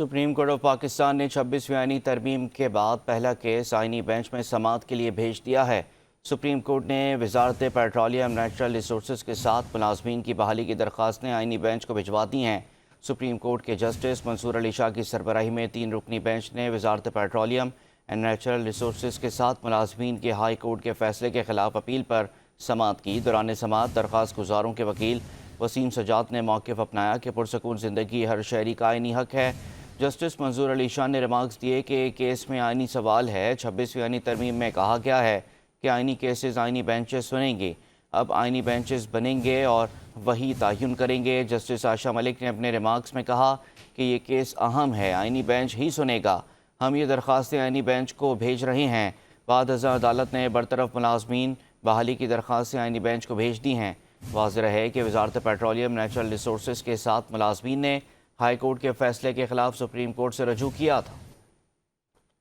Supreme court of Pakistan نے 26ویں آئینی ترمیم کے بعد پہلا کیس آئینی بینچ میں سماعت کے لیے بھیج دیا ہے۔ سپریم کورٹ نے وزارت پیٹرولیم نیچرل ریسورسز کے ساتھ ملازمین کی بحالی کی درخواستیں آئینی بینچ کو بھجوا دی ہیں۔ سپریم کورٹ کے جسٹس منصور علی شاہ کی سربراہی میں 3 رکنی بینچ نے وزارت پیٹرولیم اینڈ نیچرل ریسورسز کے ساتھ ملازمین کے ہائی کورٹ کے فیصلے کے خلاف اپیل پر سماعت کی۔ دوران سماعت درخواست گزاروں کے وکیل وسیم سجاد نے موقف اپنایا کہ پرسکون زندگی ہر شہری کا آئینی حق ہے۔ جسٹس منصور علی شاہ نے ریمارکس دیے کہ کیس میں آئینی سوال ہے۔ 26ویں آئینی ترمیم میں کہا گیا ہے کہ آئینی کیسز آئینی بینچز بنیں گے۔ اب آئینی بینچز بنیں گے اور وہی تعین کریں گے۔ جسٹس عائشہ ملک نے اپنے ریمارکس میں کہا کہ یہ کیس اہم ہے، آئینی بینچ ہی سنے گا۔ ہم یہ درخواستیں آئینی بینچ کو بھیج رہے ہیں۔ بعد ازاں عدالت نے برطرف ملازمین بحالی کی درخواستیں آئینی بینچ کو بھیج دی ہیں۔ واضح رہے کہ وزارت پیٹرولیم نیچرل ریسورسز کے ساتھ ملازمین نے ہائی کورٹ کے فیصلے کے خلاف سپریم کورٹ سے رجوع کیا تھا۔